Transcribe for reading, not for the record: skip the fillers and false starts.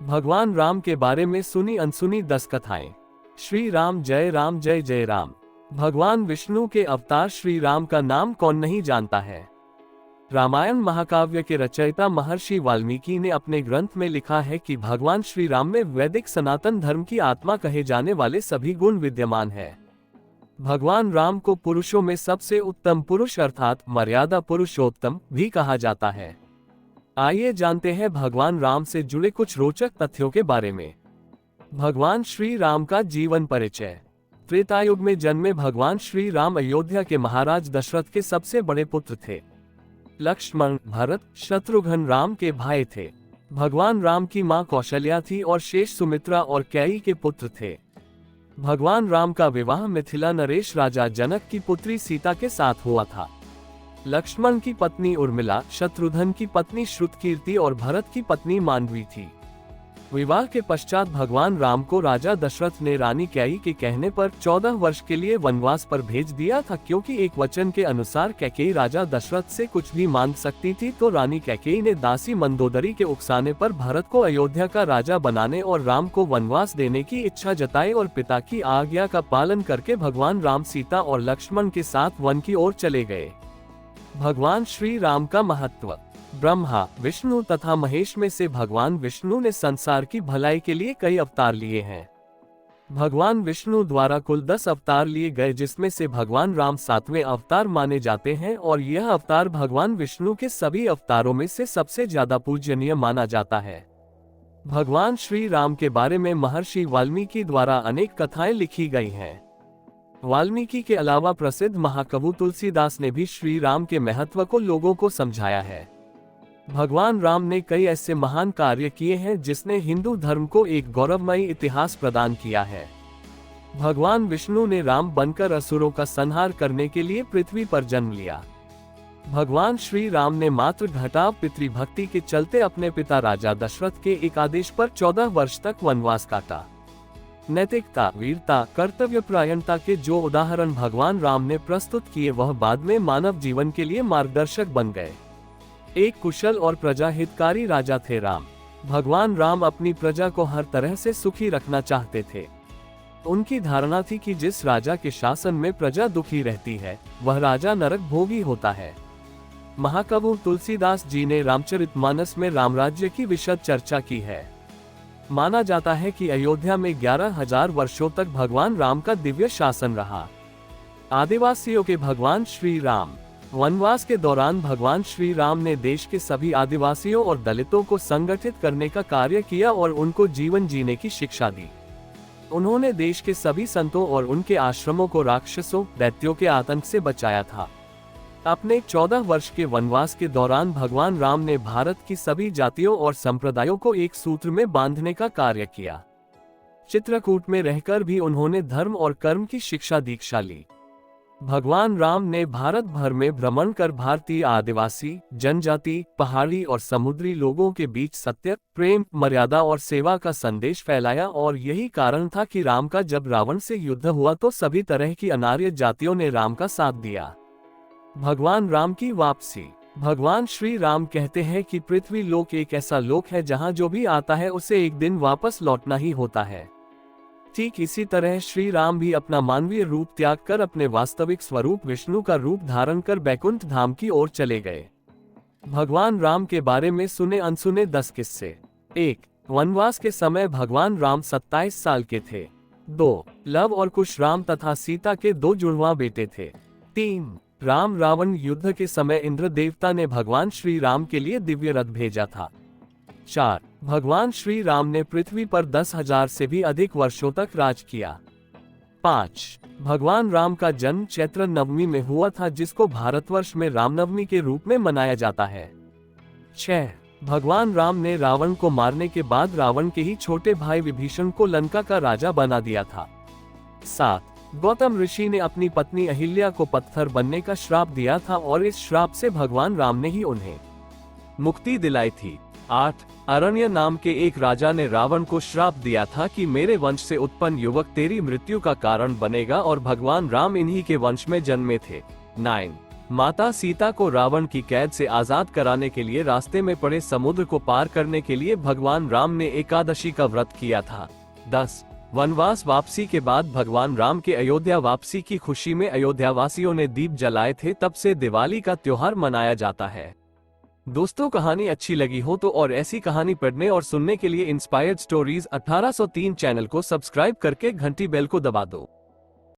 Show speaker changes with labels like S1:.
S1: भगवान राम के बारे में सुनी अनसुनी 10 कथाएं। श्री राम जय जय राम। भगवान विष्णु के अवतार श्री राम का नाम कौन नहीं जानता है। रामायण महाकाव्य के रचयिता महर्षि वाल्मीकि ने अपने ग्रंथ में लिखा है कि भगवान श्री राम में वैदिक सनातन धर्म की आत्मा कहे जाने वाले सभी गुण विद्यमान है। भगवान राम को पुरुषों में सबसे उत्तम पुरुष अर्थात मर्यादा पुरुषोत्तम भी कहा जाता है। आइए जानते हैं भगवान राम से जुड़े कुछ रोचक तथ्यों के बारे में। भगवान श्री राम का जीवन परिचय। त्रेतायुग में जन्मे भगवान श्री राम अयोध्या के महाराज दशरथ के सबसे बड़े पुत्र थे। लक्ष्मण, भरत, शत्रुघ्न राम के भाई थे। भगवान राम की मां कौशल्या थी और शेष सुमित्रा और कैकेयी के पुत्र थे। भगवान राम का विवाह मिथिला नरेश राजा जनक की पुत्री सीता के साथ हुआ था। लक्ष्मण की पत्नी उर्मिला, शत्रुघ्न की पत्नी श्रुतकीर्ति और भरत की पत्नी मांडवी थी। विवाह के पश्चात भगवान राम को राजा दशरथ ने रानी कैकेयी के कहने पर 14 वर्ष के लिए वनवास पर भेज दिया था, क्योंकि एक वचन के अनुसार कैकेयी राजा दशरथ से कुछ भी मांग सकती थी। तो रानी कैकेयी ने दासी मंदोदरी के उकसाने पर भरत को अयोध्या का राजा बनाने और राम को वनवास देने की इच्छा जताई और पिता की आज्ञा का पालन करके भगवान राम सीता और लक्ष्मण के साथ वन की ओर चले गए। भगवान श्री राम का महत्व। ब्रह्मा, विष्णु तथा महेश में से भगवान विष्णु ने संसार की भलाई के लिए कई अवतार लिए हैं। भगवान विष्णु द्वारा कुल 10 अवतार लिए गए, जिसमें से भगवान राम 7वें अवतार माने जाते हैं और यह अवतार भगवान विष्णु के सभी अवतारों में से सबसे ज्यादा पूजनीय माना जाता है। भगवान श्री राम के बारे में महर्षि वाल्मीकि द्वारा अनेक कथाएं लिखी गई हैं। वाल्मीकि के अलावा प्रसिद्ध महाकवि तुलसीदास ने भी श्री राम के महत्व को लोगों को समझाया है। भगवान राम ने कई ऐसे महान कार्य किए हैं जिसने हिंदू धर्म को एक गौरवमयी इतिहास प्रदान किया है। भगवान विष्णु ने राम बनकर असुरों का संहार करने के लिए पृथ्वी पर जन्म लिया। भगवान श्री राम ने मात्र घटाव पितृभक्ति के चलते अपने पिता राजा दशरथ के एक आदेश पर 14 वर्ष तक वनवास काटा। नैतिकता, वीरता, कर्तव्यपरायणता के जो उदाहरण भगवान राम ने प्रस्तुत किए वह बाद में मानव जीवन के लिए मार्गदर्शक बन गए। एक कुशल और प्रजा हितकारी राजा थे राम। भगवान राम अपनी प्रजा को हर तरह से सुखी रखना चाहते थे। उनकी धारणा थी कि जिस राजा के शासन में प्रजा दुखी रहती है वह राजा नरक भोगी होता है। महाकवि तुलसीदास जी ने रामचरितमानस में रामराज्य की विशद चर्चा की है। माना जाता है कि अयोध्या में 11,000 वर्षों तक भगवान राम का दिव्य शासन रहा। आदिवासियों के भगवान श्री राम। वनवास के दौरान भगवान श्री राम ने देश के सभी आदिवासियों और दलितों को संगठित करने का कार्य किया और उनको जीवन जीने की शिक्षा दी। उन्होंने देश के सभी संतों और उनके आश्रमों को राक्षसों, दैत्यों के आतंक से बचाया था। अपने 14 वर्ष के वनवास के दौरान भगवान राम ने भारत की सभी जातियों और संप्रदायों को एक सूत्र में बांधने का कार्य किया। चित्रकूट में रहकर भी उन्होंने धर्म और कर्म की शिक्षा दीक्षा ली। भगवान राम ने भारत भर में भ्रमण कर भारतीय आदिवासी, जनजाति, पहाड़ी और समुद्री लोगों के बीच सत्य, प्रेम, मर्यादा और सेवा का संदेश फैलाया और यही कारण था कि राम का जब रावण से युद्ध हुआ तो सभी तरह की अनार्य जातियों ने राम का साथ दिया। भगवान राम की वापसी। भगवान श्री राम कहते हैं कि पृथ्वी लोक एक ऐसा लोक है जहां जो भी आता है उसे एक दिन वापस लौटना ही होता है। ठीक इसी तरह श्री राम भी अपना मानवीय रूप त्याग कर अपने वास्तविक स्वरूप विष्णु का रूप धारण कर बैकुंठ धाम की ओर चले गए। भगवान राम के बारे में सुने अनसुने 10 किस्से। 1. वनवास के समय भगवान राम 27 साल के थे। 2. लव और कुश राम तथा सीता के 2 जुड़वा बेटे थे। 3. राम रावण युद्ध के समय इंद्र देवता ने भगवान श्री राम के लिए दिव्य रथ भेजा था। 4. भगवान श्री राम ने पृथ्वी पर 10,000 से भी अधिक वर्षों तक राज किया। 5. भगवान राम का जन्म चैत्र नवमी में हुआ था, जिसको भारतवर्ष में रामनवमी के रूप में मनाया जाता है। 6. भगवान राम ने रावण को मारने के बाद रावण के ही छोटे भाई विभीषण को लंका का राजा बना दिया था। 7. गौतम ऋषि ने अपनी पत्नी अहिल्या को पत्थर बनने का श्राप दिया था और इस श्राप से भगवान राम ने ही उन्हें मुक्ति दिलाई थी। 8. अरण्य नाम के एक राजा ने रावण को श्राप दिया था कि मेरे वंश से उत्पन्न युवक तेरी मृत्यु का कारण बनेगा और भगवान राम इन्हीं के वंश में जन्मे थे। 9. माता सीता को रावण की कैद से आजाद कराने के लिए रास्ते में पड़े समुद्र को पार करने के लिए भगवान राम ने एकादशी का व्रत किया था। 10 वनवास वापसी के बाद भगवान राम के अयोध्या वापसी की खुशी में अयोध्यावासियों ने दीप जलाए थे, तब से दिवाली का त्योहार मनाया जाता है। दोस्तों, कहानी अच्छी लगी हो तो और ऐसी कहानी पढ़ने और सुनने के लिए इंस्पायर्ड स्टोरीज 1803 चैनल को सब्सक्राइब करके घंटी बेल को दबा दो।